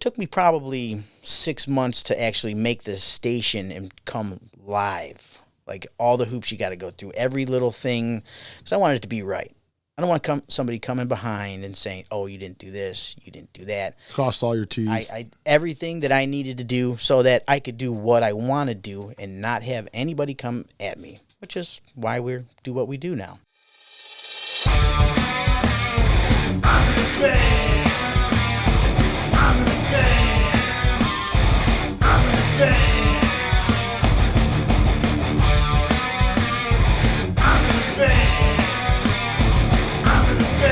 took me probably 6 months to actually make the station and come live. Like all the hoops you got to go through, every little thing, because I wanted it to be right. I don't want somebody coming behind and saying, "Oh, you didn't do this, you didn't do that." Crossed all your T's. Everything that I needed to do so that I could do what I want to do and not have anybody come at me, which is why we do what we do now. I'm in a band. I'm in a band. I'm in a band. I'm in a band. I'm in a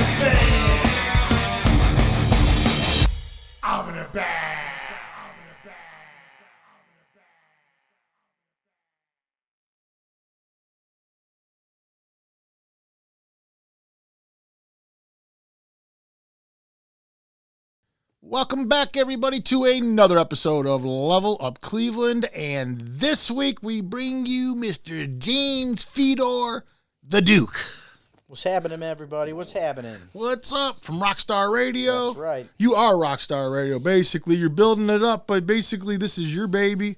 band. I'm in a band. I'm in a band. Welcome back, everybody, to another episode of Level Up Cleveland. And this week we bring you Mr. James Fedor, the Dook. What's happening, everybody? What's happening? What's up from Roxxxstar Radio? That's right. You are Roxxxstar Radio. Basically, you're building it up, but basically, this is your baby.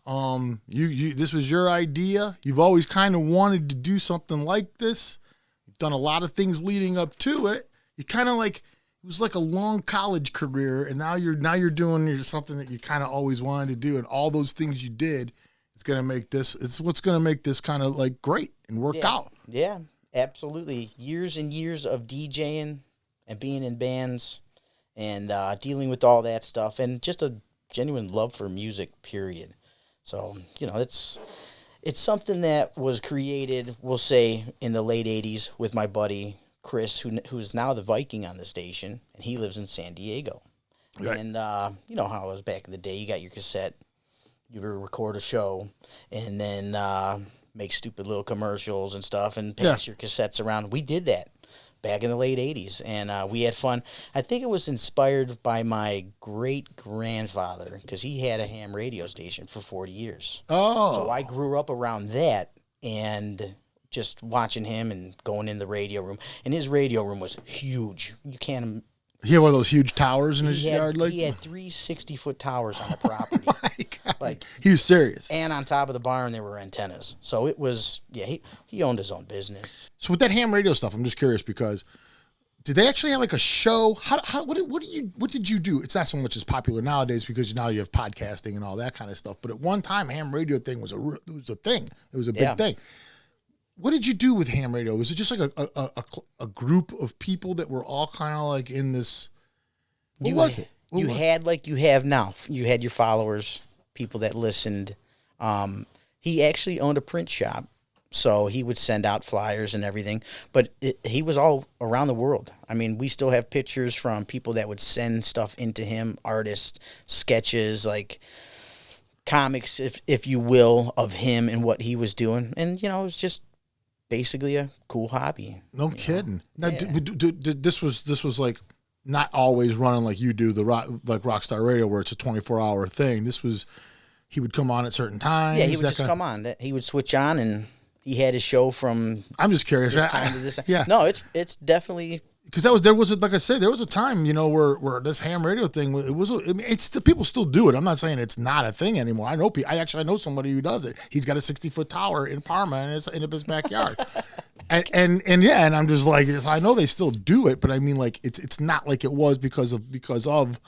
This was your idea. You've always kind of wanted to do something like this. You've done a lot of things leading up to it. You kind of like. It was like a long college career, and now you're doing something that you kind of always wanted to do, and all those things you did, it's what's gonna make this kind of like great and work out. Yeah, absolutely. Years and years of DJing and being in bands and dealing with all that stuff, and just a genuine love for music. Period. So it's something that was created, we'll say, in the late '80s with my buddy Chris, who's now the Viking on the station, and he lives in San Diego. Right. And you know how it was back in the day. You got your cassette, you would record a show, and then make stupid little commercials and stuff, and pass your cassettes around. We did that back in the late '80s, and we had fun. I think it was inspired by my great-grandfather, because he had a ham radio station for 40 years. Oh. So I grew up around that, and just watching him and going in the radio room. And his radio room was huge. You can't... He had one of those huge towers in his yard? He had 3 60-foot towers on the property. Oh my God. Like, he was serious. And on top of the barn, there were antennas. So it was... Yeah, he owned his own business. So with that ham radio stuff, I'm just curious because... Did they actually have like a show? What did you do? It's not so much as popular nowadays because now you have podcasting and all that kind of stuff. But at one time, ham radio thing was a thing. It was a big thing. What did you do with ham radio? Was it just like a group of people that were all kind of like in this? What was it? You had like you have now. You had your followers, people that listened. He actually owned a print shop, so he would send out flyers and everything. But he was all around the world. I mean, we still have pictures from people that would send stuff into him, artists, sketches, like comics, if you will, of him and what he was doing. And, it was just basically a cool hobby. No kidding. Now, this was like not always running like you do like Roxxxstar Radio where it's a 24-hour thing. This was he would come on at certain times. Yeah, he would just come on. He would switch on, and he had his show from. I'm just curious. This time to this time. Yeah. No, it's definitely. Because there was like I said, there was a time where this ham radio thing it's the people still do it. I'm not saying it's not a thing anymore. I know somebody who does it. He's got a 60-foot tower in Parma in his backyard, and I'm just like I know they still do it, but I mean like it's not like it was because of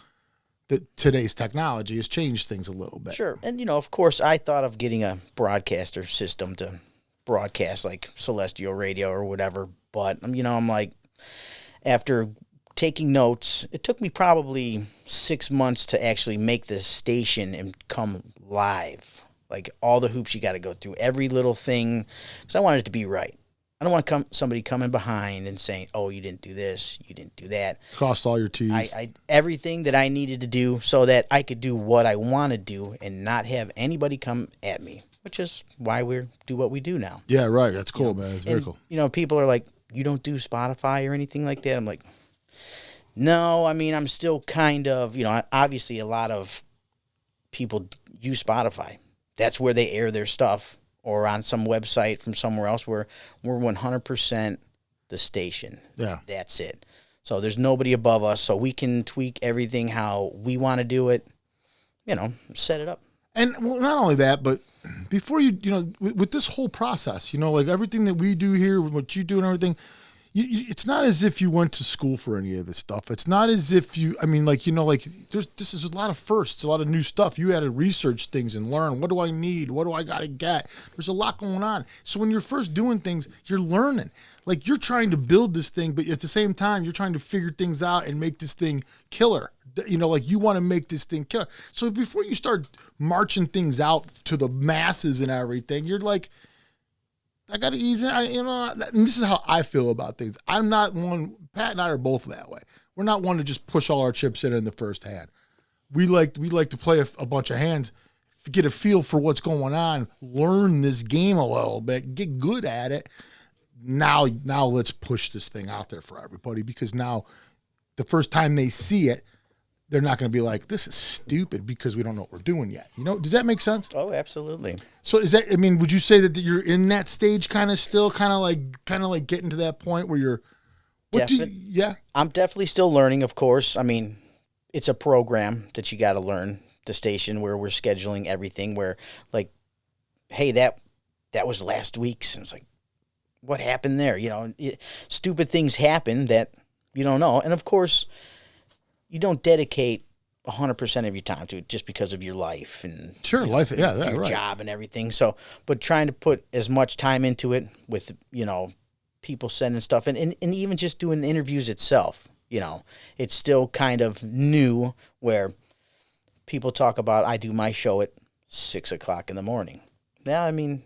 today's technology has changed things a little bit. Sure, and of course I thought of getting a broadcaster system to broadcast like Celestial Radio or whatever, but I'm like. After taking notes, it took me probably 6 months to actually make the station and come live. Like all the hoops you got to go through, every little thing, because I wanted it to be right. I don't want somebody coming behind and saying, "Oh, you didn't do this, you didn't do that." Crossed all your T's. Everything that I needed to do so that I could do what I want to do and not have anybody come at me, which is why we do what we do now. Yeah, right. That's cool, man. It's very cool. People are like, "You don't do Spotify or anything like that?" I'm like, no, I mean, I'm still kind of, obviously a lot of people use Spotify. That's where they air their stuff, or on some website from somewhere else where we're 100% the station. Yeah. That's it. So there's nobody above us, so we can tweak everything how we want to do it, set it up. And well, not only that, but before with this whole process, like everything that we do here, what you do and everything, it's not as if you went to school for any of this stuff. It's not as if this is a lot of firsts, a lot of new stuff. You had to research things and learn, what do I need? What do I got to get? There's a lot going on. So when you're first doing things, you're learning. Like you're trying to build this thing, but at the same time, you're trying to figure things out and make this thing killer. Like you want to make this thing killer. So before you start marching things out to the masses and everything, you're like, I got to ease in, and this is how I feel about things. I'm not one, Pat and I are both that way. We're not one to just push all our chips in the first hand. We like to play a bunch of hands, get a feel for what's going on, learn this game a little bit, get good at it. Now let's push this thing out there for everybody, because now the first time they see it, they're not going to be like, this is stupid because we don't know what we're doing yet. Does that make sense? Oh, absolutely. So would you say that you're in that stage kind of still, kind of like getting to that point where you're, yeah? I'm definitely still learning, of course. I mean, it's a program that you got to learn, the station where we're scheduling everything where like, hey, that was last week's. And it's like, what happened there? Stupid things happen that you don't know. And of course, you don't dedicate 100% of your time to it just because of your life and life, your right. job and everything. So, but trying to put as much time into it with, people sending stuff and even just doing interviews itself, it's still kind of new where people talk about, I do my show at 6 o'clock in the morning. Now, I mean,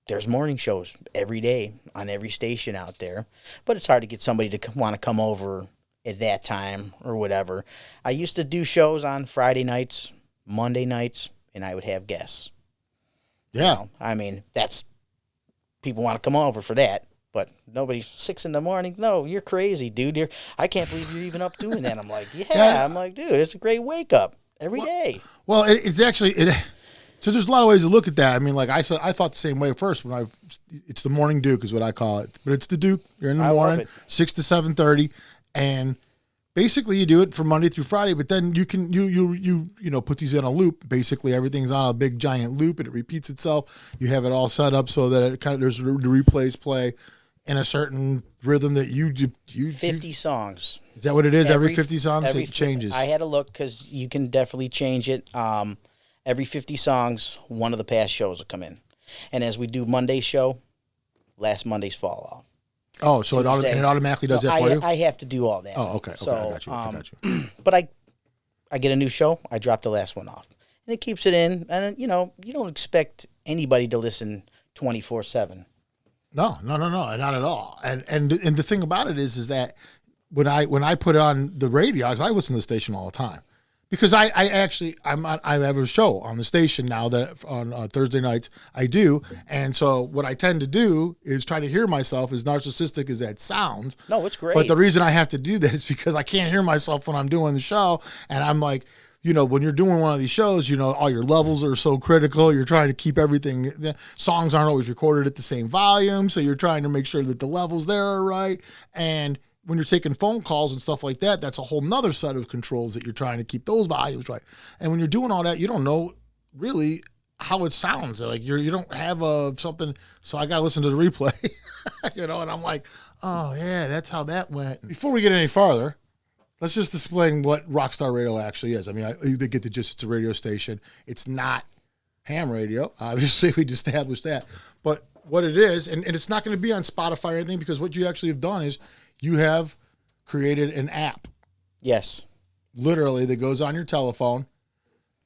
there's morning shows every day on every station out there, but it's hard to get somebody to want to come over at that time or whatever. I used to do shows on Friday nights, Monday nights, and I would have guests. Yeah. I mean, people want to come over for that, but nobody 6 a.m. No, you're crazy, dude. I can't believe you're even up doing that. I'm like, yeah. I'm like, dude, it's a great wake up every day. Well, it's actually so there's a lot of ways to look at that. I mean, like I thought the same way at first it's the morning Dook is what I call it, but it's the Dook. You're in the morning, 6 to 7:30. And basically you do it from Monday through Friday, but then you can put these in a loop. Basically everything's on a big giant loop and it repeats itself. You have it all set up so that it kind of there's the replays play in a certain rhythm that you 50 songs. Is that what it is? Every 50 songs it changes. I had to look because you can definitely change it. Every 50 songs, one of the past shows will come in. And as we do Monday's show, last Monday's fall off. Oh, so it automatically does that for you? I have to do all that. Oh, okay. So, I got you. But I get a new show, I drop the last one off. And it keeps it in. And, you don't expect anybody to listen 24/7. No, not at all. And the thing about it is that when I put it on the radio, I listen to the station all the time. Because I have a show on the station now that on Thursday nights I do, and so what I tend to do is try to hear myself, as narcissistic as that sounds. No, it's great. But the reason I have to do that is because I can't hear myself when I'm doing the show, and I'm like, when you're doing one of these shows, all your levels are so critical. You're trying to keep everything. Songs aren't always recorded at the same volume, so you're trying to make sure that the levels there are right, and when you're taking phone calls and stuff like that, that's a whole nother set of controls that you're trying to keep those volumes right. And when you're doing all that, you don't know really how it sounds. Like you don't have something. So I got to listen to the replay, and I'm like, oh yeah, that's how that went. Before we get any farther, let's just explain what Roxxxstar Radio actually is. I mean, they get the gist. It's a radio station. It's not ham radio. Obviously, we just established that. But what it is, and it's not going to be on Spotify or anything, because what you actually have done is you have created an app. Yes. Literally, that goes on your telephone,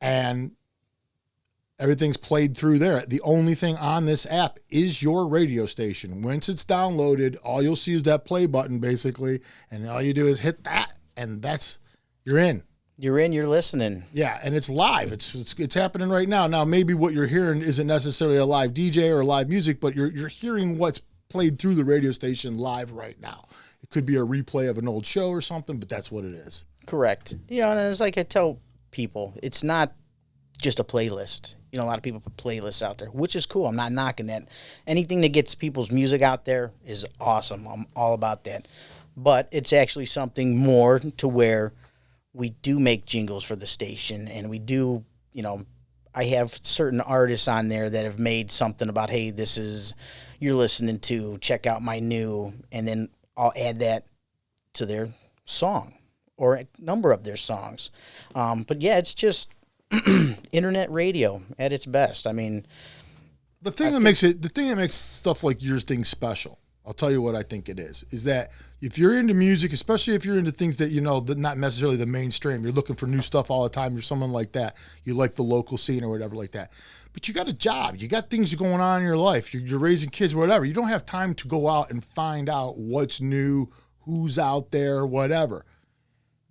and everything's played through there. The only thing on this app is your radio station. Once it's downloaded, all you'll see is that play button, basically, and all you do is hit that, and you're in. You're in, you're listening. Yeah, and it's live. It's happening right now. Now, maybe what you're hearing isn't necessarily a live DJ or live music, but you're hearing what's played through the radio station live right now. It could be a replay of an old show or something, but that's what it is. Correct. And it's like I tell people, it's not just a playlist. A lot of people put playlists out there, which is cool. I'm not knocking that. Anything that gets people's music out there is awesome. I'm all about that. but it's actually something more to where we do make jingles for the station, and we do, I have certain artists on there that have made something about, hey, this is, you're listening to, check out my new, and then I'll add that to their song or a number of their songs. But yeah, it's just internet radio at its best. I mean, the thing that makes stuff like your thing special, I'll tell you what I think it is that if you're into music, especially if you're into things that, that not necessarily the mainstream, you're looking for new stuff all the time, you're someone like that, you like the local scene or whatever like that, but you got a job, you got things going on in your life, you're raising kids, whatever, you don't have time to go out and find out what's new, who's out there, whatever.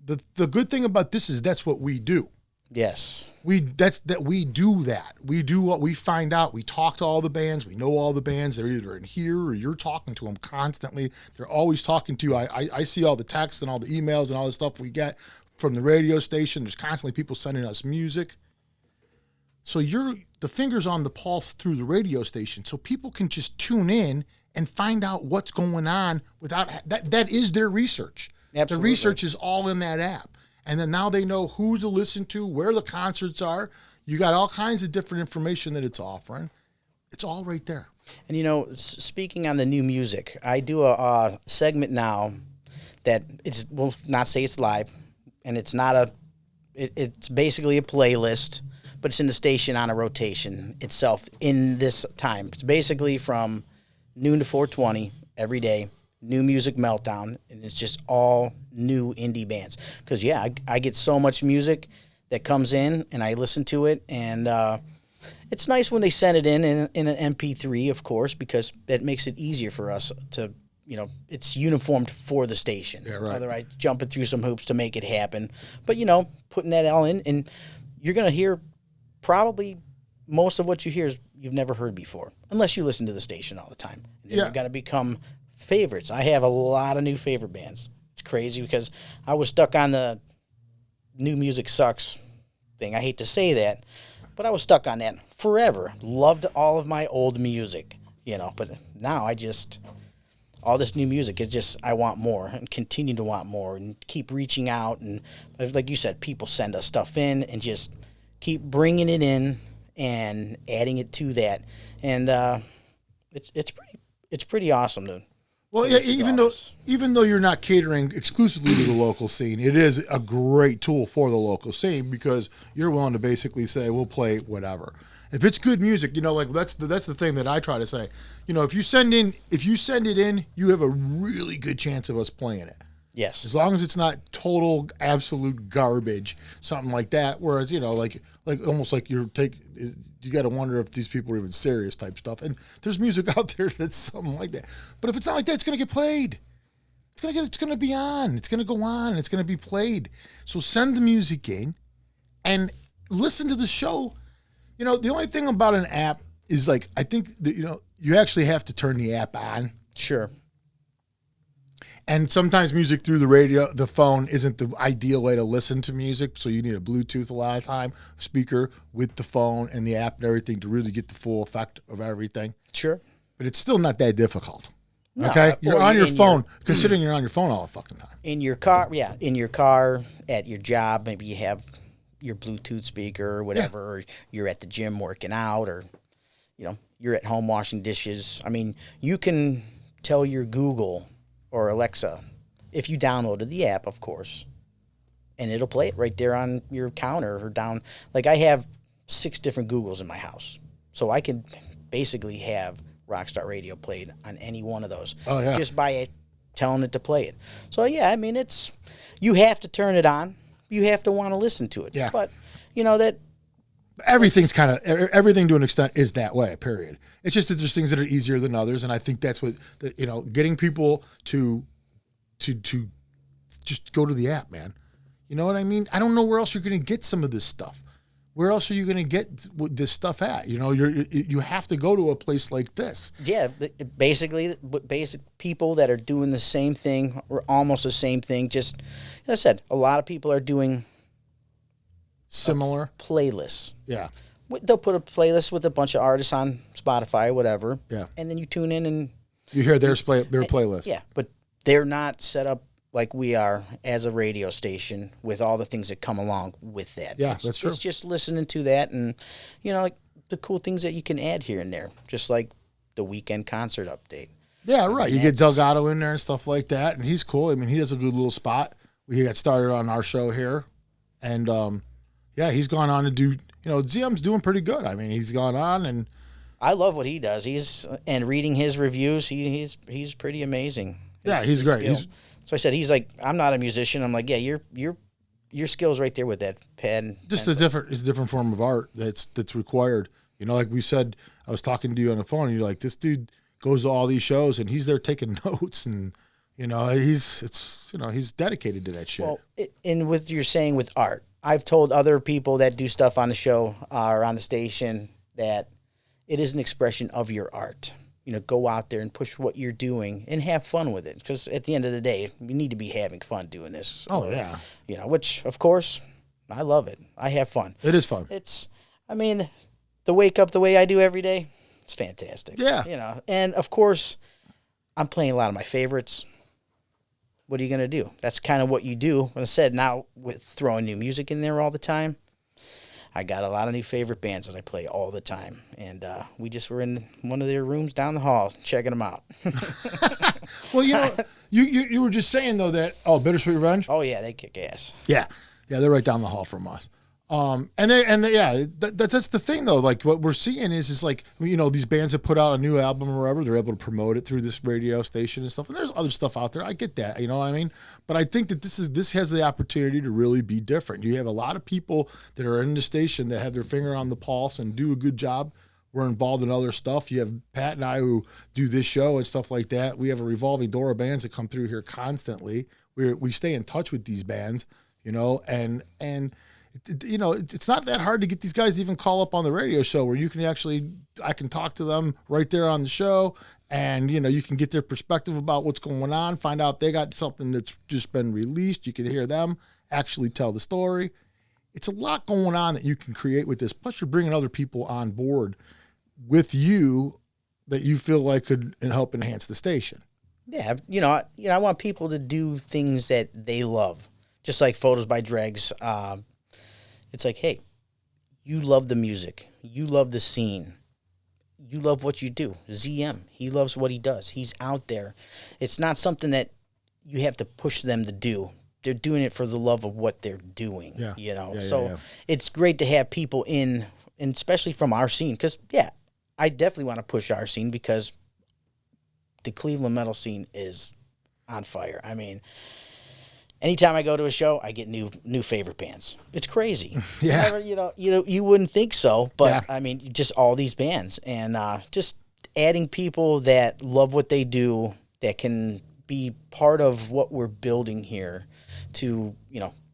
The good thing about this is that's what we do. yes. We do that. We do what we find out. We talk to all the bands. We know all the bands. They're either in here or you're talking to them constantly. They're always talking to you. I see all the texts and all the emails and all the stuff we get from the radio station. There's constantly people sending us music. So the finger's on the pulse through the radio station, so people can just tune in and find out what's going on without that is their research. Absolutely. The research is all in that app. And then now they know who to listen to, where the concerts are. You got all kinds of different information that it's offering. It's all right there. And speaking on the new music, I do a segment now that we'll not say it's live, and it's not it's basically a playlist, but it's in the station on a rotation itself in this time. It's basically from noon to 4:20 every day. New Music Meltdown, and it's just all new indie bands. Because, I get so much music that comes in, and I listen to it, and it's nice when they send it in an MP3, of course, because that makes it easier for us to, it's uniformed for the station. Yeah, right. Otherwise, jumping through some hoops to make it happen. But, putting that all in, and you're going to hear probably most of what you hear is you've never heard before, unless you listen to the station all the time. And then you're going to become favorites. I have a lot of new favorite bands. It's crazy because I was stuck on the new music sucks thing. I hate to say that, but I was stuck on that forever. Loved all of my old music, but now all this new music, I want more and continue to want more and keep reaching out. And like you said, people send us stuff in and just keep bringing it in and adding it to that. And it's pretty awesome to. Well, yeah, even though you're not catering exclusively to the local scene, it is a great tool for the local scene because you're willing to basically say, we'll play whatever. If it's good music, that's the thing that I try to say. If you send it in, you have a really good chance of us playing it. Yes. As long as it's not total, absolute garbage, something like that. Whereas, like almost like you got to wonder if these people are even serious type stuff. And there's music out there that's something like that. But if it's not like that, it's going to get played. It's going to be on. It's going to go on. And it's going to be played. So send the music in and listen to the show. The only thing about an app is I think that, you actually have to turn the app on. Sure. And sometimes music through the phone isn't the ideal way to listen to music. So you need a Bluetooth a lot of time, speaker with the phone and the app and everything to really get the full effect of everything. Sure. But it's still not that difficult. No, okay? You're on your phone, considering you're on your phone all the fucking time. In your car, at your job, maybe you have your Bluetooth speaker or whatever, or you're at the gym working out, or, you're at home washing dishes. I mean, you can tell your Google or Alexa, if you downloaded the app, of course, and it'll play it right there on your counter or down. I have 6 different Googles in my house, so I can basically have Roxxxstar Radio played on any one of those. Oh, yeah. Just by telling it to play it. So, you have to turn it on. You have to want to listen to it. Yeah. But, that... Everything to an extent is that way, period. It's just that there's things that are easier than others, and I think that's what, getting people to just go to the app, man. You know what I mean? I don't know where else you're going to get some of this stuff. Where else are you going to get this stuff at? You have to go to a place like this. Yeah, basically, basic people that are doing the same thing or almost the same thing. Just, as I said, a lot of people are doing similar playlists. Yeah. They'll put a playlist with a bunch of artists on Spotify or whatever. Yeah. And then you tune in and you hear their playlist. Yeah, but they're not set up like we are as a radio station with all the things that come along with that. Yeah, that's true. It's just listening to that and, like the cool things that you can add here and there, just like the weekend concert update. Yeah, right. You get that's- Delgado in there and stuff like that, and he's cool. I mean, he does a good little spot. We got started on our show here, and yeah, he's gone on to do. ZM's doing pretty good. I mean, he's gone on, and I love what he does. And reading his reviews, he's pretty amazing. Yeah, he's great. skill. So I said, he's like, I'm not a musician. I'm like, yeah, your skill's right there with that pad. And just pencil. it's a different form of art that's required. Like we said, I was talking to you on the phone, and you're like, this dude goes to all these shows, and he's there taking notes, and he's dedicated to that shit. Well, and with you're saying with art, I've told other people that do stuff on the show or on the station that it is an expression of your art. Go out there and push what you're doing and have fun with it. Because at the end of the day, we need to be having fun doing this. Oh, yeah. Which, of course, I love it. I have fun. It is fun. The wake up the way I do every day, it's fantastic. Yeah. And, of course, I'm playing a lot of my favorites. What are you going to do? That's kind of what you do. Like I said, now with throwing new music in there all the time, I got a lot of new favorite bands that I play all the time. And we just were in one of their rooms down the hall checking them out. Well, you were just saying, though, that, Bittersweet Revenge? Oh, yeah, they kick ass. Yeah. Yeah, they're right down the hall from us. That's the thing, though. Like, what we're seeing is like, these bands that put out a new album or whatever, they're able to promote it through this radio station and stuff. And there's other stuff out there. I get that. You know what I mean? But I think that this has the opportunity to really be different. You have a lot of people that are in the station that have their finger on the pulse and do a good job. We're involved in other stuff. You have Pat and I who do this show and stuff like that. We have a revolving door of bands that come through here constantly. We stay in touch with these bands, and it's not that hard to get these guys to even call up on the radio show where I can talk to them right there on the show, and you can get their perspective about what's going on, find out they got something that's just been released. You can hear them actually tell the story. It's a lot going on that you can create with this. Plus, you're bringing other people on board with you that you feel like could help enhance the station. Yeah, I want people to do things that they love, just like Photos by Dregs. It's like, hey, you love the music. You love the scene. You love what you do. ZM, he loves what he does. He's out there. It's not something that you have to push them to do. They're doing it for the love of what they're doing. Yeah. It's great to have people in, and especially from our scene. Because, I definitely want to push our scene because the Cleveland metal scene is on fire. I mean, anytime I go to a show, I get new favorite bands. It's crazy. Yeah. You wouldn't think so, but Yeah. I mean, just all these bands and just adding people that love what they do, that can be part of what we're building here to,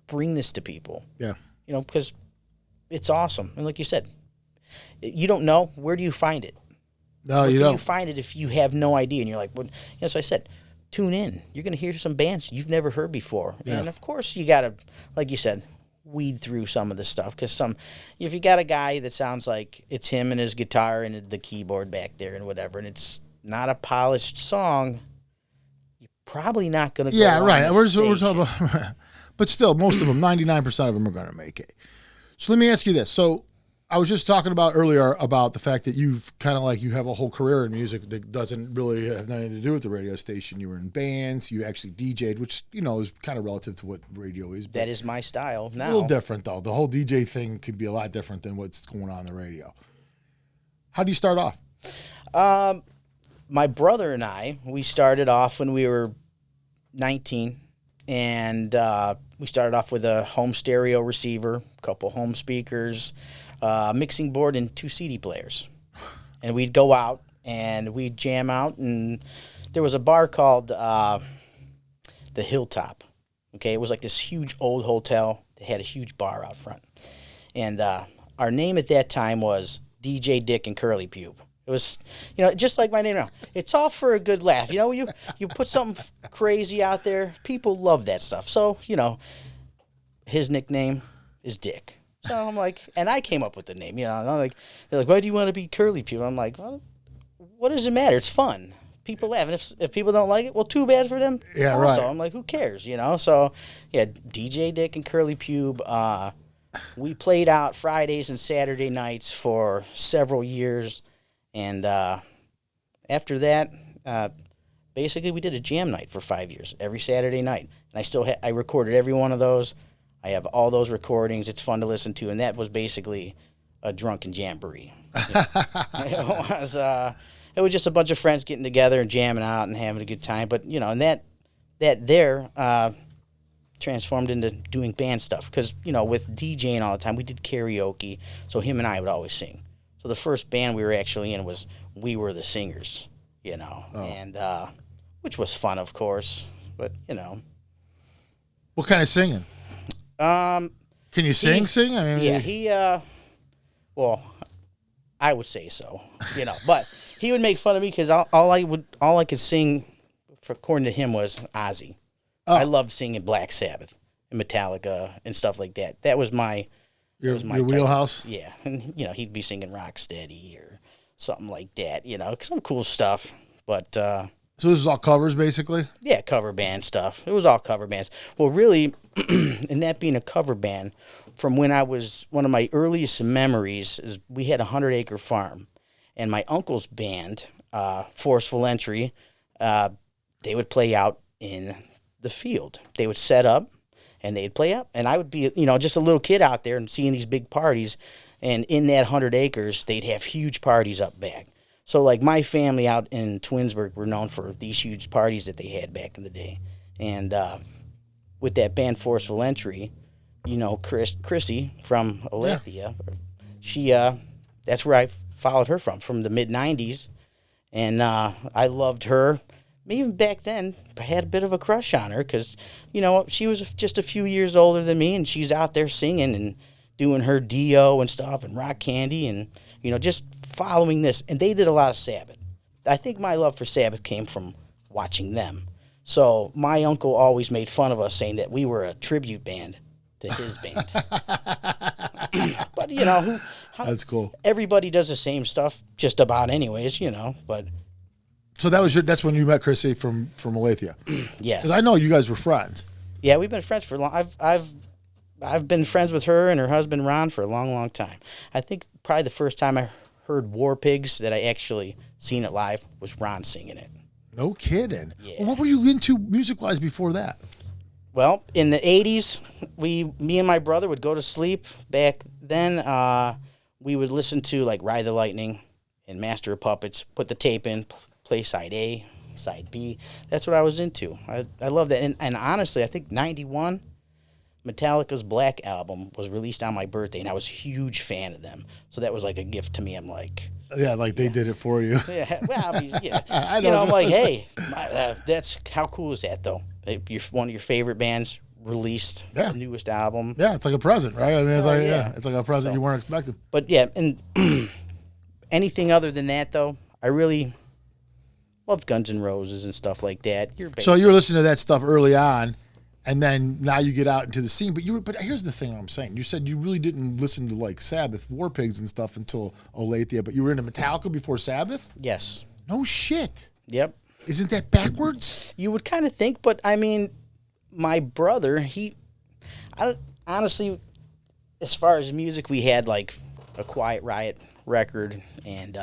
bring this to people. Yeah. Because it's awesome. And like you said, you don't know, where do you find it? No, you don't. You find it if you have no idea and you're like, well, so I said, tune in. You're going to hear some bands you've never heard before. Yeah. And, of course, you got to, like you said, weed through some of the stuff. Because if you got a guy that sounds like it's him and his guitar and the keyboard back there and whatever, and it's not a polished song, you're probably not going to go on right. the We're station. talking about, but still, most of them, 99% of them are going to make it. So let me ask you this. So I was just talking about earlier about the fact that you've kind of you have a whole career in music that doesn't really have anything to do with the radio station. You were in bands, you actually DJ'd, which, is kind of relative to what radio is. But That is my style now. a little different, though. The whole DJ thing could be a lot different than what's going on the radio. How do you start off? My brother and I, we started off when we were 19, and we started off with a home stereo receiver, a couple home speakers, mixing board, and 2 CD players. And we'd go out, and we'd jam out, and there was a bar called the Hilltop. Okay, it was like this huge old hotel. They had a huge bar out front. And our name at that time was DJ Dick and Curly Pube. It was, just like my name now. It's all for a good laugh. You put something crazy out there, people love that stuff. So, his nickname is Dick. So I'm like, and I came up with the name, and I'm like, they're like, why do you want to be Curly Pube? I'm like, well, what does it matter? It's fun. people laugh. And if people don't like it, well, too bad for them. Yeah, also. right. I'm like, who cares, you know? So, yeah, DJ Dick and Curly Pube, we played out Fridays and Saturday nights for several years. And after that, basically we did a jam night for 5 years, every Saturday night. And I still I recorded every one of those. I have all those recordings. It's fun to listen to. And that was basically a drunken jamboree. It was just a bunch of friends getting together and jamming out and having a good time. But, you know, and that transformed into doing band stuff. Because, you know, with DJing all the time, we did karaoke. So him and I would always sing. So the first band we were actually in was We Were the Singers, you know. Oh. And which was fun, of course. But, you know. What kind of singing? Can you sing? I mean, yeah, well, I would say so, you know. But he would make fun of me because all I could sing, according to him, was Ozzy. Oh. I loved singing Black Sabbath and Metallica and stuff like that. That was my your wheelhouse. Yeah, and you know he'd be singing Rocksteady or something like that. You know, some cool stuff. But so this is all covers, basically. Yeah, cover band stuff. It was all cover bands. Well, really, and that being a cover band, from when I was one of my earliest memories is we had a 100-acre farm, and my uncle's band, Forceful Entry, they would play out in the field. They would set up, and they'd play up, and I would be, you know, just a little kid out there and seeing these big parties, and in that 100 acres, they'd have huge parties up back. So, like, my family out in Twinsburg were known for these huge parties that they had back in the day. And with that band Forceful Entry, you know, Chrissy from Alethea, she, that's where I followed her from the mid-'90s. And I loved her. Even back then, I had a bit of a crush on her because, you know, she was just a few years older than me, and she's out there singing and doing her Dio and stuff and Rock Candy and, you know, just following this. And they did a lot of Sabbath. I think my love for Sabbath came from watching them. So my uncle always made fun of us, saying that we were a tribute band to his band. But, you know, that's cool. Everybody does the same stuff just about anyways, you know, but... So that's when you met Chrissy from Alethea. Yes. Because I know you guys were friends. Yeah, we've been friends for a long. I've been friends with her and her husband Ron for a long, long time. I think probably the first time I heard War Pigs that I actually seen it live was Ron singing it. No kidding. Yeah. Well, what were you into music-wise before that? Well, in the 80s, me and my brother would go to sleep. Back then, we would listen to like Ride the Lightning and Master of Puppets, put the tape in, play side A, side B. That's what I was into. I love that. And honestly, I think 91, Metallica's Black Album was released on my birthday, and I was a huge fan of them. So that was like a gift to me. I'm like... Yeah, like they did it for you. Yeah, well, I mean, yeah. I'm like, hey, that's how cool is that, though? If one of your favorite bands released the newest album. Yeah, it's like a present, right? I mean, it's it's like a present you weren't expecting. But yeah, and anything other than that, though, I really... loved Guns N' Roses and stuff like that. So you were listening to that stuff early on, and then now you get out into the scene. But here's the thing I'm saying. You said you really didn't listen to like Sabbath, War Pigs and stuff until Alethea, but you were into Metallica before Sabbath? Yes. No shit. Yep. Isn't that backwards? You would kind of think, but I mean, my brother, honestly, as far as music, we had like a Quiet Riot record and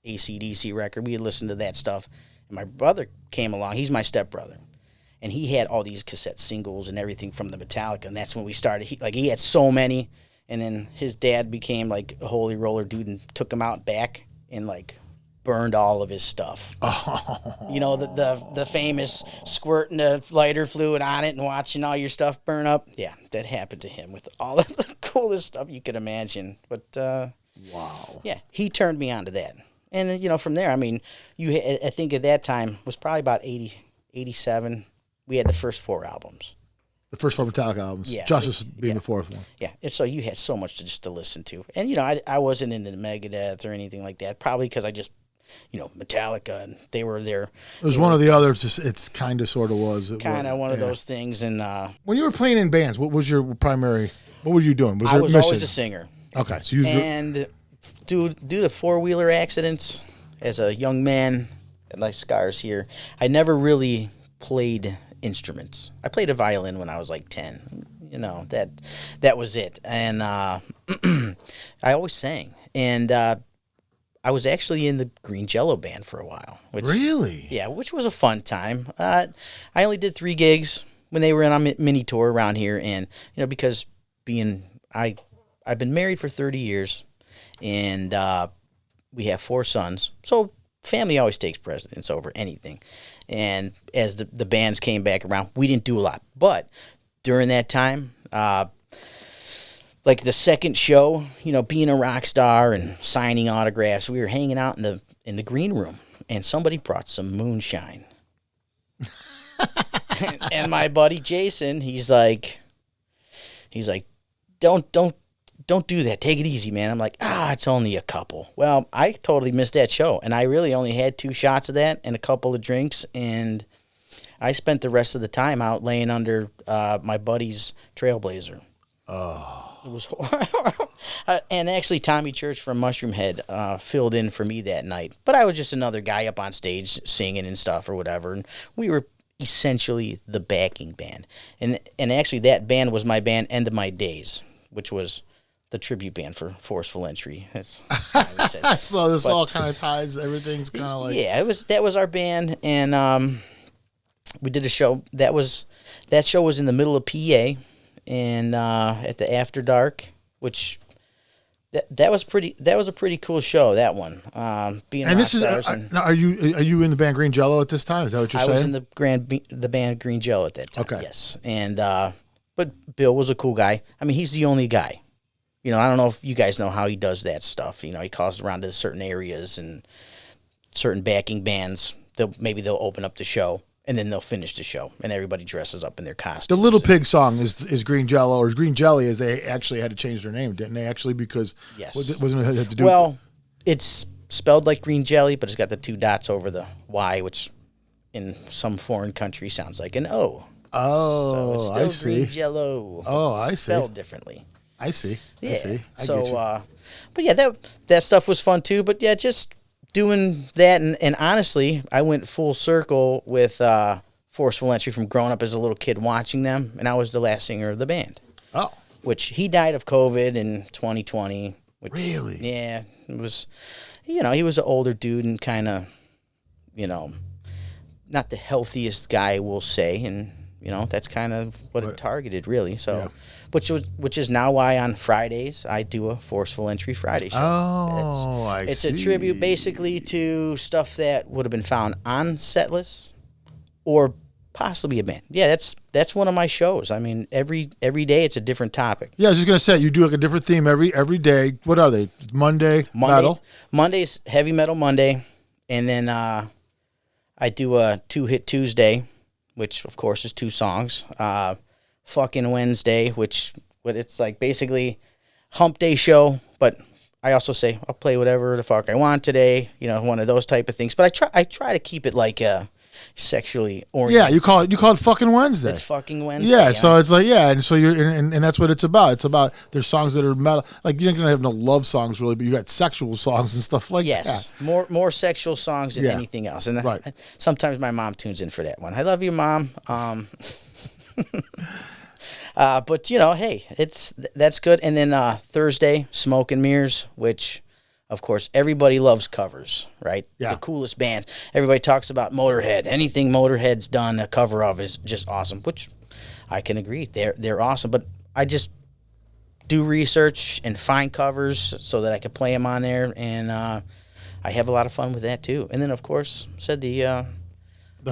AC/DC record. We had listened to that stuff. And my brother came along. He's my stepbrother. And he had all these cassette singles and everything from the Metallica. And that's when we started. He had so many. And then his dad became like a holy roller dude and took him out back and like burned all of his stuff. Oh. You know, the famous squirting the lighter fluid on it and watching all your stuff burn up. Yeah, that happened to him with all of the coolest stuff you could imagine. But, wow. Yeah, he turned me on to that. And, you know, from there, I mean, I think at that time was probably about 80, 87. We had the first 4 albums. The first 4 Metallica albums. Yeah. Justice being the 4th one. Yeah. And so you had so much to listen to. And, you know, I wasn't into Megadeth or anything like that. Probably because I just, you know, Metallica, and they were there. It was one of the others. It's kind of sort of was. Kind of one of those things. And when you were playing in bands, what was your primary, what were you doing? I was always a singer. Okay. So you and due to 4-wheeler accidents as a young man, nice scars here. I never really played instruments. I played a violin when I was like 10. You know, that was it. And I always sang. And I was actually in the Green Jello band for a while. Which, Really? Yeah, which was a fun time. I only did 3 gigs when they were on a mini tour around here. And, you know, because I've been married for 30 years, and we have 4 sons. So family always takes precedence over anything. And as the bands came back around, we didn't do a lot. But during that time, like the second show, you know, being a rock star and signing autographs, we were hanging out in the green room, and somebody brought some moonshine. And my buddy Jason, he's like, don't do that. Take it easy, man. I'm like, it's only a couple. Well, I totally missed that show, and I really only had 2 shots of that and a couple of drinks, and I spent the rest of the time out laying under my buddy's Trailblazer. Oh. It was horrible. And actually, Tommy Church from Mushroom Head filled in for me that night. But I was just another guy up on stage singing and stuff or whatever, and we were essentially the backing band. And actually, that band was my band End of My Days, which was the tribute band for Forceful Entry. That's how we said. So this all kind of ties. Everything's kind of like that was our band, and we did a show. That show was in the middle of PA, and at the After Dark, which that was a pretty cool show. That one, being and rock this is stars and now, are you in the band Green Jello at this time? Is that what you're I saying? was in the band Green Jello at that time. Okay. Yes, and but Bill was a cool guy. I mean, he's the only guy. You know, I don't know if you guys know how he does that stuff. You know, he calls around to certain areas and certain backing bands. They'll open up the show, and then they'll finish the show, and everybody dresses up in their costumes. The Little Pig song is Green Jello, or Green Jelly, as they actually had to change their name, didn't they? Actually, because Yes. wasn't it had to do? Well, it's spelled like green jelly, but it's got the 2 dots over the Y, which in some foreign country sounds like an O. So it's still I see. Green Jello. Oh, I see. Spelled differently. I see. Yeah. I see. I so, get you. but yeah, that stuff was fun too. But yeah, just doing that, and honestly, I went full circle with Forceful Entry from growing up as a little kid watching them, and I was the last singer of the band. Oh, Which he died of COVID in 2020. Which, really? Yeah, it was. You know, he was an older dude and kind of, you know, not the healthiest guy, we'll say, and you know that's kind of what it targeted, really. So. Yeah. Which is now why on Fridays I do a Forceful Entry Friday show. Oh, I It's see. a tribute basically to stuff that would have been found on set lists or possibly a band. Yeah, that's one of my shows. I mean, every day it's a different topic. Yeah, I was just gonna say you do like a different theme every day. What are they? Monday metal. Monday's Heavy Metal Monday, and then I do a 2-hit Tuesday, which of course is 2 songs. Fucking Wednesday, which it's like basically hump day show, but I also say I'll play whatever the fuck I want today, you know, one of those type of things. But I try to keep it like sexually oriented. Yeah, you call it fucking Wednesday. It's fucking Wednesday. Yeah, so it's like and so you're and that's what it's about. It's about there's songs that are metal. Like you're not gonna have no love songs really, but you got sexual songs and stuff like that. Yes, more sexual songs than anything else. And Right. Sometimes my mom tunes in for that one. I love you, Mom. But you know, hey, that's good. And then Thursday, Smoke and Mirrors, which of course everybody loves covers, right? Yeah. The coolest bands. Everybody talks about Motorhead. Anything Motorhead's done a cover of is just awesome, which I can agree. They're awesome, but I just do research and find covers so that I can play them on there, and I have a lot of fun with that too. And then of course, said the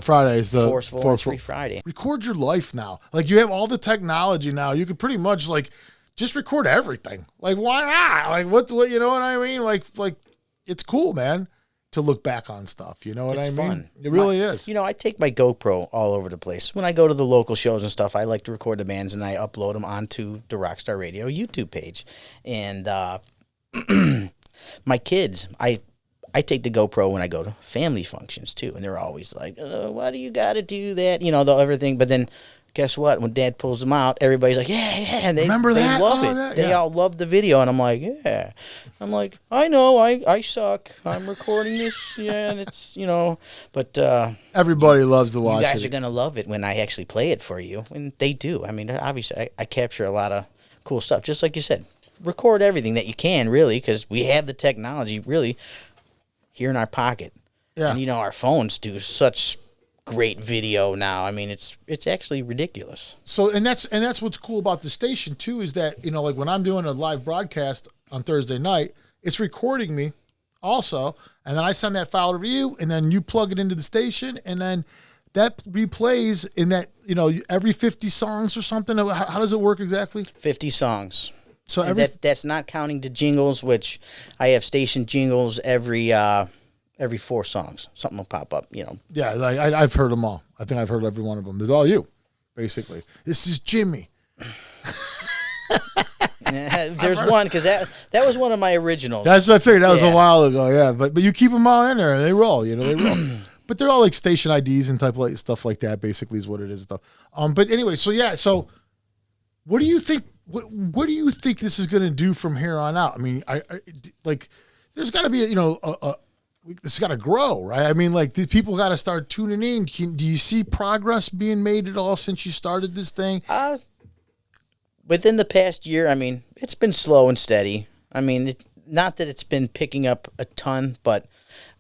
Fridays, the Forceful Entry Friday. Record your life now. Like you have all the technology now. You could pretty much like just record everything. Like why not? Like what you know what I mean? Like it's cool, man, to look back on stuff. You know what It's I mean? fun. It really is. You know, I take my GoPro all over the place. When I go to the local shows and stuff, I like to record the bands and I upload them onto the Roxxxstar Radio YouTube page. And my kids, I take the GoPro when I go to family functions too, and they're always like, "Why do you got to do that?" You know, everything. But then guess what? When Dad pulls them out, everybody's like, yeah, and they Remember they that? love Oh, it. that- They yeah. all love the video, and I'm like, yeah. I'm like, I know, I suck. I'm recording this, yeah, and it's, but Everybody loves to you watch guys it. are going to love it when I actually play it for you, and they do. I mean, obviously, I capture a lot of cool stuff, just like you said. Record everything that you can, really, because we have the technology, really, here in our pocket. Yeah. And, our phones do such great video now. I mean, it's actually ridiculous. So and that's what's cool about the station too is that like when I'm doing a live broadcast on Thursday night, it's recording me also, and then I send that file to you, and then you plug it into the station, and then that replays in that every 50 songs or something. How does it work exactly? 50 songs. So And that's not counting the jingles, which I have station jingles every 4 songs. Something will pop up, yeah, I've heard them all. I think I've heard every one of them. There's all you, basically. This is Jimmy. There's one, because that was one of my originals. That's what I figured. That was a Yeah. while ago. Yeah, but you keep them all in there, and they roll. They roll. But they're all like station IDs and stuff like that. Basically, is what it is. Stuff. But anyway, so yeah. So, what do you think? What do you think this is going to do from here on out? I mean, I like. There's got to be this got to grow, right? I mean, like, these people got to start tuning in. Do you see progress being made at all since you started this thing? Within the past year, I mean, it's been slow and steady. I mean, not that it's been picking up a ton, but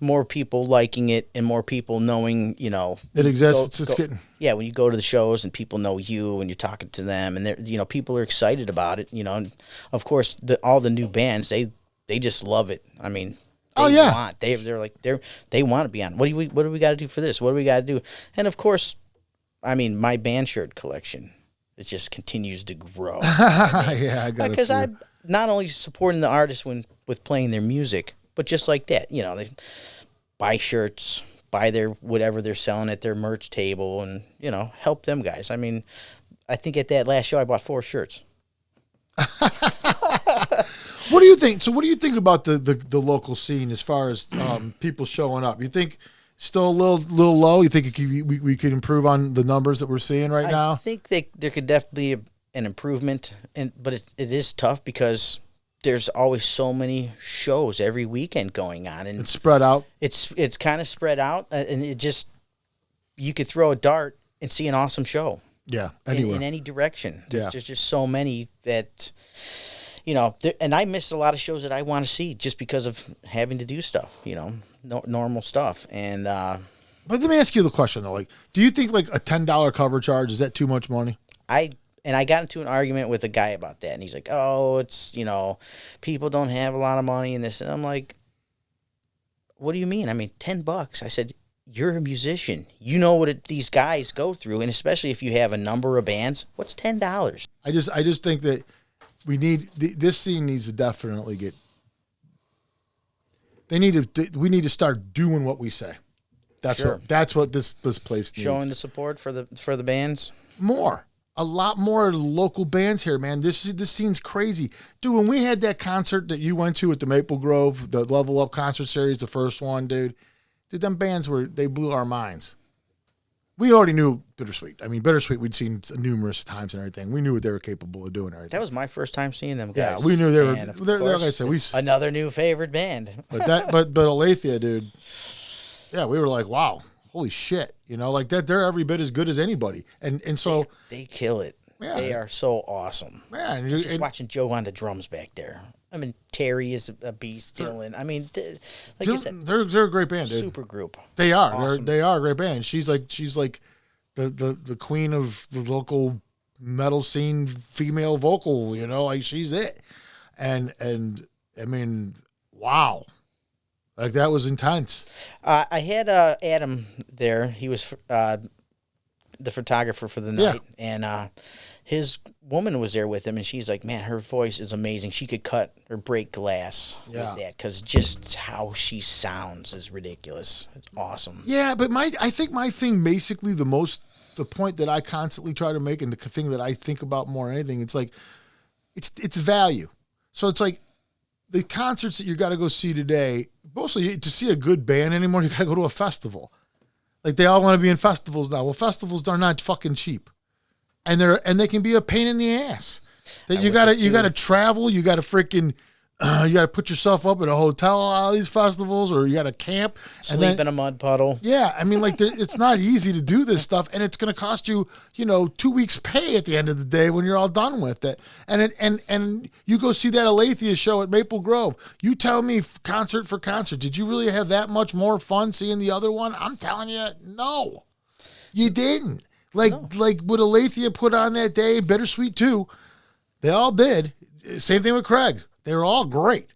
more people liking it and more people knowing, It exists. It's getting. Yeah, when you go to the shows and people know you and you're talking to them, and they're, people are excited about it, and of course, all the new bands, they just love it. I mean, they they want to be on. What do we got to do for this? What do we got to do? And of course, I mean, my band shirt collection, it just continues to grow. Yeah, I got it. Because I'm not only supporting the artists with playing their music, but just like that, they buy shirts, buy their whatever they're selling at their merch table, and help them guys. I mean, I think at that last show I bought 4 shirts. What do you think? So, what do you think about the local scene as far as people showing up? You think still a little low? You think we could improve on the numbers that we're seeing right now? I think there could definitely be an improvement, but it is tough because there's always so many shows every weekend going on, and It's spread out. it's kind of spread out, and it just, you could throw a dart and see an awesome show. Yeah, in anywhere. any direction. Yeah. There's just so many that, and I miss a lot of shows that I want to see just because of having to do stuff, normal stuff. And But let me ask you the question though. Like, do you think like a $10 cover charge, is that too much money? I got into an argument with a guy about that, and he's like, "Oh, it's people don't have a lot of money in this," and I'm like, "What do you mean? I mean, $10." I said, "You're a musician. You know what these guys go through, and especially if you have a number of bands. What's $10?" I just think that we need this scene needs to definitely get. We need to start doing what we say. That's what this place needs. Showing the support for the bands. A lot more local bands here, man. This scene's crazy, dude. When we had that concert that you went to at the Maple Grove, the Level Up concert series, the first one, dude, them bands they blew our minds. We already knew Bittersweet. I mean, Bittersweet we'd seen numerous times and everything. We knew what they were capable of doing. And everything. That was my first time seeing them guys. Yeah, we knew they were. And of They're like I course, said, another new favorite band. but Aletheia, dude. Yeah, we were like, wow, holy shit, like that. They're every bit as good as anybody, and so they kill it. Yeah. They are so awesome. man, Just watching Joe on the drums back there. I mean, Terry is a beast. Dylan. I mean, like you said, they're a great band, dude. super group. They are. Awesome. They are a great band. She's like the queen of the local metal scene, female vocal. Like she's it. And I mean, wow, like that was intense. I had Adam there. He was the photographer for the night, and his woman was there with him, and she's like, "Man, her voice is amazing. She could cut or break glass with that because just how she sounds is ridiculous. It's awesome." Yeah, but I think my thing basically the point that I constantly try to make and the thing that I think about more than anything, it's like it's value. So it's like the concerts that you got to go see today, mostly to see a good band anymore, you got to go to a festival. Like they all want to be in festivals now. Well, festivals are not fucking cheap. and they can be a pain in the ass. That I you went to gotta you two. gotta travel, you gotta freaking you gotta put yourself up in a hotel at all these festivals, or you gotta camp Sleep in a mud puddle. Yeah, I mean, like, it's not easy to do this stuff, and it's going to cost you, 2 weeks' pay at the end of the day when you're all done with it. And you go see that Aletheia show at Maple Grove. You tell me, concert for concert, did you really have that much more fun seeing the other one? I'm telling you, no, you didn't. Like what Aletheia put on that day, Bittersweet too. They all did. Same thing with Craig. They were all great.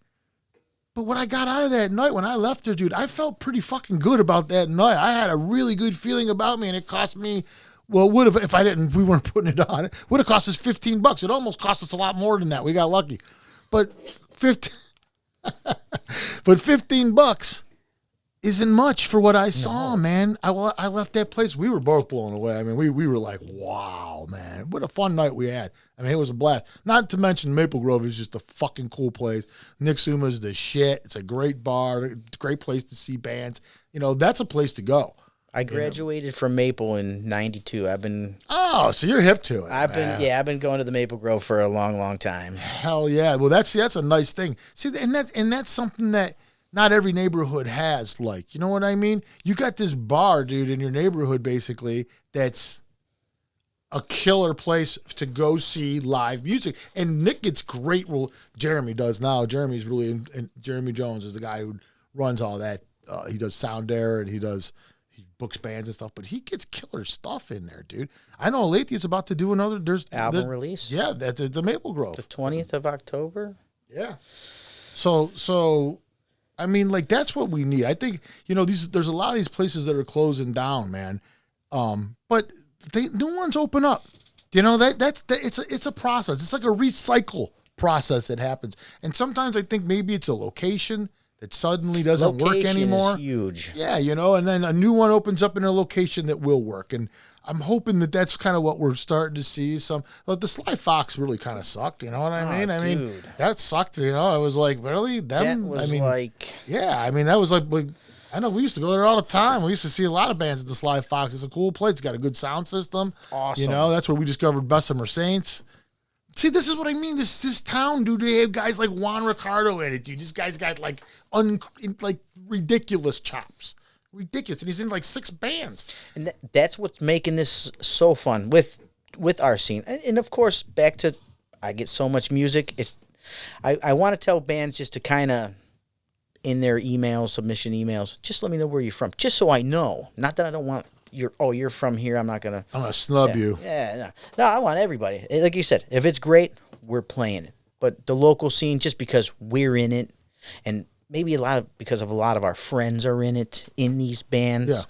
But what I got out of that night when I left there, dude, I felt pretty fucking good about that night. I had a really good feeling about me, and it cost me, well, would have, if we weren't putting it on, it would have cost us $15. It almost cost us a lot more than that. We got lucky. But $15 isn't much for what I saw, man. I left that place. We were both blown away. I mean, we were like, wow, man, what a fun night we had. I mean, it was a blast. Not to mention Maple Grove is just a fucking cool place. Nick Suma's the shit. It's a great bar, great place to see bands. That's a place to go. I graduated from Maple in '92. Oh, so you're hip to it. I've been going to the Maple Grove for a long, long time. Hell yeah. Well, that's a nice thing. See, and that's something that not every neighborhood has, like, you know what I mean? You got this bar, dude, in your neighborhood, basically, that's a killer place to go see live music. And Nick gets great, well, Jeremy does now. Jeremy's really, and Jeremy Jones is the guy who runs all that. He does Sound Air, and he books bands and stuff, but he gets killer stuff in there, dude. I know Aletheia about to do another, Album release? Yeah, that's the Maple Grove. The 20th of October? Yeah. So I mean, like, that's what we need. I think, there's a lot of these places that are closing down, man. But new ones open up. It's a process. It's like a recycle process that happens. And sometimes I think maybe it's a location that suddenly doesn't work anymore. Is huge. Yeah, and then a new one opens up in a location that will work. And I'm hoping that that's kind of what we're starting to see. Like the Sly Fox really kind of sucked. You know what I mean? I mean, that sucked. I was like, really? That was yeah. I mean, that was like, I know we used to go there all the time. We used to see a lot of bands at the Sly Fox. It's a cool place. It's got a good sound system. Awesome. That's where we discovered Bessemer Saints. See, this is what I mean. This town, dude, they have guys like Juan Ricardo in it, dude. This guy's got like ridiculous chops. Ridiculous. And he's in like 6 bands. And that's what's making this so fun with our scene. And of course, back to, I get so much music. I want to tell bands just to kind of, in their submission emails, just let me know where you're from. Just so I know. Not that I don't want you're from here. I'm going to snub you. Yeah, no, I want everybody. Like you said, if it's great, we're playing it. But the local scene, just because we're in it, and maybe because of a lot of our friends are in it, in these bands,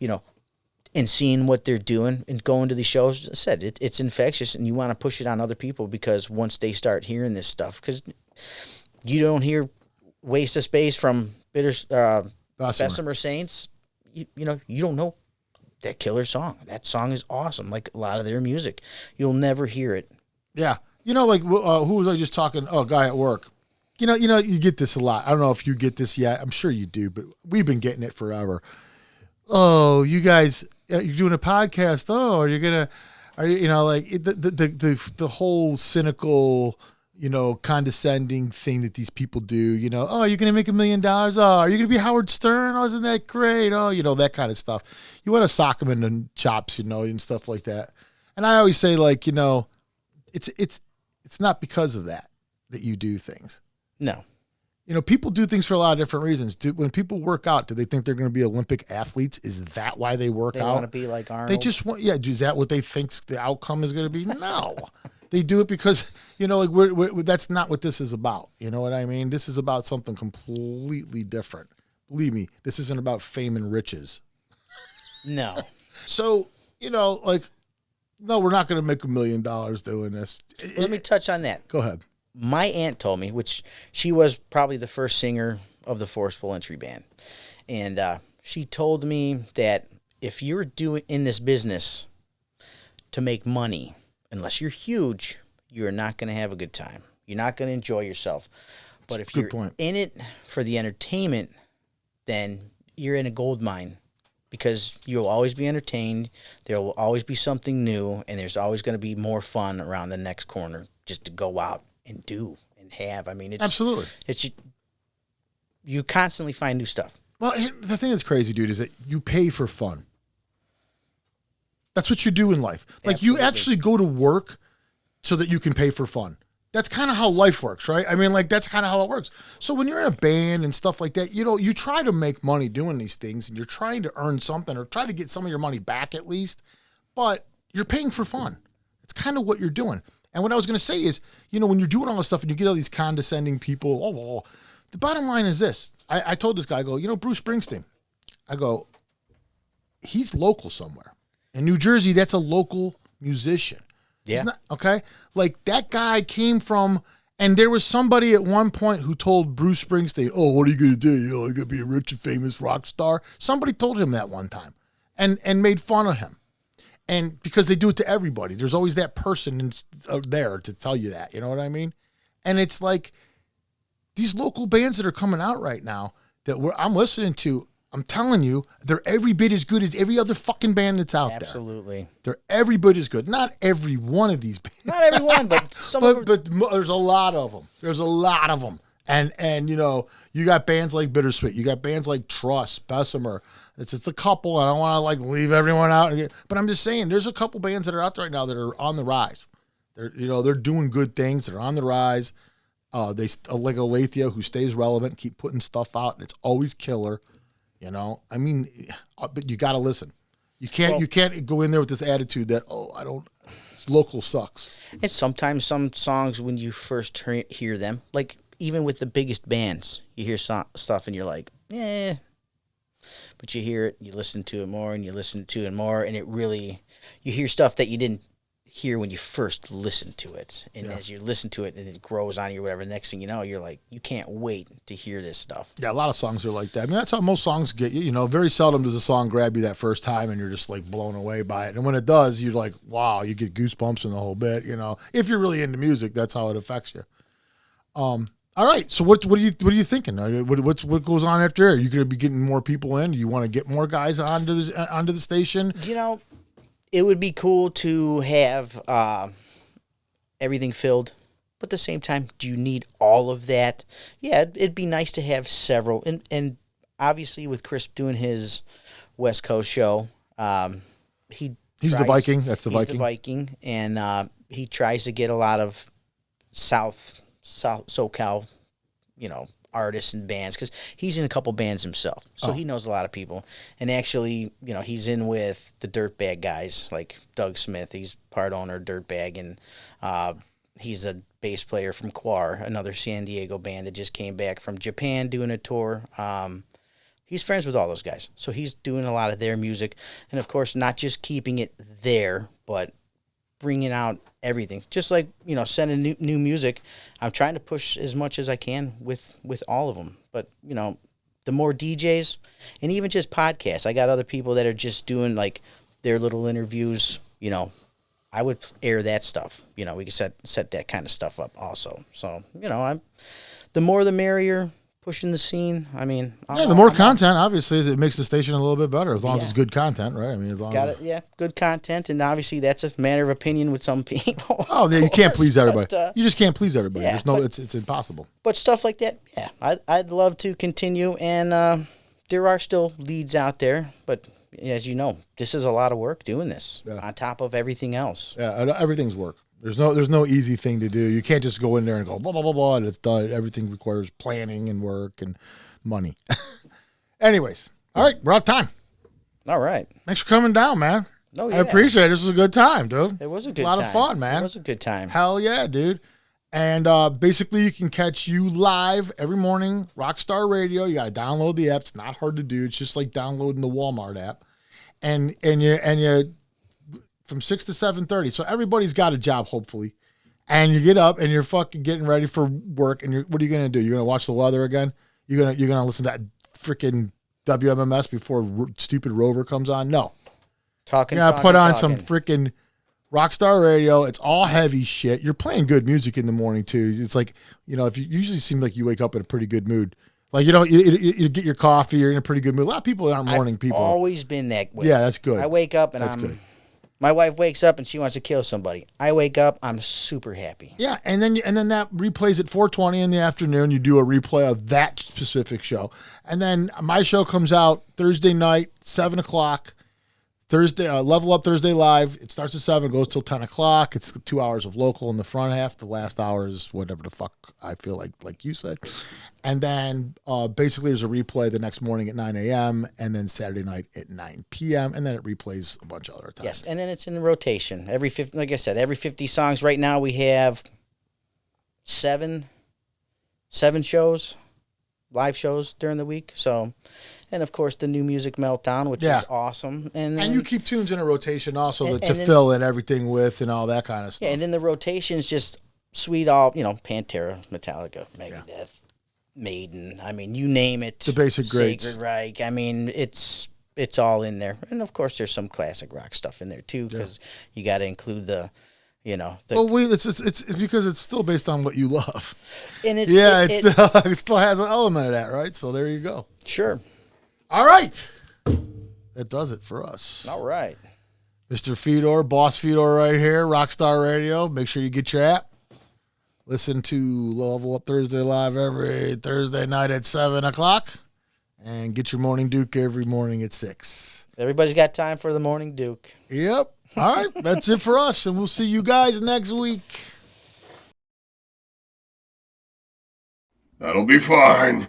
and seeing what they're doing and going to these shows. I said it's infectious, and you want to push it on other people because once they start hearing this stuff, because you don't hear Waste of Space from Bessemer Saints, you don't know that killer song. That song is awesome. Like a lot of their music, you'll never hear it. Yeah, like who was I just talking? Oh, guy at work. You get this a lot. I don't know if you get this yet. I'm sure you do, but we've been getting it forever. Oh, you guys, you're doing a podcast. Oh, are you like the whole cynical, condescending thing that these people do. Oh, you're gonna make $1 million. Oh, are you gonna be Howard Stern? Oh, isn't that great? Oh, that kind of stuff. You want to sock them in the chops, and stuff like that. And I always say, like, it's not because of that you do things. No. People do things for a lot of different reasons. When people work out, do they think they're going to be Olympic athletes? Is that why they work out? They want to be like Arnold? They just want, is that what they think the outcome is going to be? No. They do it because, like that's not what this is about. You know what I mean? This is about something completely different. Believe me, this isn't about fame and riches. No. So, like, no, we're not going to make $1 million doing this. Let me touch on that. Go ahead. My aunt told me, which she was probably the first singer of the Forcible Entry Band. And she told me that if you're doing in this business to make money, unless you're huge, you're not going to have a good time. You're not going to enjoy yourself. But if you're in it for the entertainment, then you're in a gold mine because you'll always be entertained. There will always be something new, and there's always going to be more fun around the next corner just to go out and do and have. I mean, it's Absolutely. It's you constantly find new stuff. Well, the thing that's crazy, dude, is that you pay for fun. That's what you do in life. Like, Absolutely. you actually go to work so that you can pay for fun. That's kind of how life works, right? I mean, like, that's kind of how it works. So when you're in a band and stuff like that, you try to make money doing these things, and you're trying to earn something or try to get some of your money back at least, but you're paying for fun. It's kind of what you're doing. And what I was going to say is, when you're doing all this stuff and you get all these condescending people, the bottom line is this. I told this guy, I go, Bruce Springsteen. I go, he's local somewhere. In New Jersey, that's a local musician. Yeah. He's not, okay? Like, that guy came from, and there was somebody at one point who told Bruce Springsteen, oh, what are you going to do? You're going to be a rich and famous rock star? Somebody told him that one time and made fun of him. And because they do it to everybody. There's always that person there to tell you that. You know what I mean? And it's like, these local bands that are coming out right now that I'm listening to, I'm telling you, they're every bit as good as every other fucking band that's out there. Absolutely. They're every bit as good. Not every one of these bands. Not everyone, but some of them. But there's a lot of them. There's a lot of them. And you got bands like Bittersweet. You got bands like Trust, Bessemer. It's just a couple. I don't want to leave everyone out. But I'm just saying, there's a couple bands that are out there right now that are on the rise. They're doing good things. They're on the rise. They like Alethea, who stays relevant, keep putting stuff out, and it's always killer. I mean, but you got to listen. You can't go in there with this attitude that local sucks. And sometimes some songs, when you first hear them, like even with the biggest bands, you hear stuff and you're like, eh. But you hear it, you listen to it more, and you listen to it more, and you hear stuff that you didn't hear when you first listened to it. And as you listen to it and it grows on you or whatever, next thing you know, you're like, you can't wait to hear this stuff. Yeah, a lot of songs are like that. I mean, that's how most songs get you. Very seldom does a song grab you that first time and you're just like blown away by it. And when it does, you're like, wow, you get goosebumps in the whole bit. If you're really into music, that's how it affects you. All right. So what are you thinking? What goes on after here? Are you going to be getting more people in? Do you want to get more guys onto the station? It would be cool to have everything filled, but at the same time, do you need all of that? Yeah, it'd be nice to have several. And obviously, with Chris doing his West Coast show, he's the Viking. That's the Viking. He's the Viking, and he tries to get a lot of South SoCal, artists and bands, because he's in a couple bands himself, so he knows a lot of people. And actually, he's in with the Dirtbag guys like Doug Smith. He's part owner Dirtbag, and he's a bass player from Quar, another San Diego band that just came back from Japan doing a tour. He's friends with all those guys, so he's doing a lot of their music, and of course, not just keeping it there, but bringing out everything. Just like, sending new music. I'm trying to push as much as I can with all of them. But, the more DJs and even just podcasts, I got other people that are just doing like their little interviews, I would air that stuff. We could set that kind of stuff up also. So, the more the merrier. Pushing the scene. I mean, the more content, obviously, it makes the station a little bit better, as long as it's good content, right? I mean, as long as good content, and obviously that's a matter of opinion with some people. Oh, yeah, you can't please everybody. But, you just can't please everybody. Yeah, it's impossible. But stuff like that, I'd love to continue, and there are still leads out there, but as you know, this is a lot of work doing this on top of everything else. Yeah, everything's work. There's no easy thing to do. You can't just go in there and go blah blah blah blah and it's done. Everything requires planning and work and money. Anyways, all right, we're out of time. All right. Thanks for coming down, man. Oh, yeah. I appreciate it. This was a good time, dude. It was a good time. A lot of fun, man. It was a good time. Hell yeah, dude. And basically, you can catch you live every morning, Roxxxstar Radio. You got to download the app. It's not hard to do. It's just like downloading the Walmart app. And you from 6 to 7:30. So everybody's got a job, hopefully. And you get up and you're fucking getting ready for work. And what are you gonna do? You're gonna watch the weather again? You're gonna listen to that freaking WMMS before stupid Rover comes on? No. You're gonna put on some freaking Roxxxstar Radio. It's all heavy shit. You're playing good music in the morning too. It's like, if you usually seem like you wake up in a pretty good mood. Like you get your coffee, you're in a pretty good mood. A lot of people aren't morning people. Always been that way. Yeah, that's good. I wake up and That's good. my wife wakes up and she wants to kill somebody. I wake up, I'm super happy. Yeah, and then that replays at 4:20 in the afternoon. You do a replay of that specific show, and then my show comes out Thursday night, 7:00. Thursday, Level Up Thursday Live. It starts at 7, goes till 10 o'clock. It's 2 hours of local in the front half. The last hour is whatever the fuck I feel like you said. And then basically there's a replay the next morning at 9 a.m. and then Saturday night at 9 p.m. And then it replays a bunch of other times. Yes, and then it's in rotation. Like I said, every 50 songs. Right now we have seven shows, live shows during the week. So... And, of course, the New Music Meltdown, which is awesome. And you keep tunes in a rotation also to then, fill in everything with and all that kind of stuff. Yeah, and then the rotation's just sweet all, Pantera, Metallica, Megadeth, Maiden. I mean, you name it. The basic greats. Sacred Reich. I mean, it's all in there. And, of course, there's some classic rock stuff in there, too, because you got to include the... it's because it's still based on what you love. And it still has an element of that, right? So there you go. Sure. All right. That does it for us. All right. Mr. Fedor, Boss Fedor right here, Roxxxstar Radio. Make sure you get your app. Listen to Level Up Thursday Live every Thursday night at 7 o'clock. And get your Morning Duke every morning at 6. Everybody's got time for the Morning Duke. Yep. All right. That's it for us. And we'll see you guys next week. That'll be fine.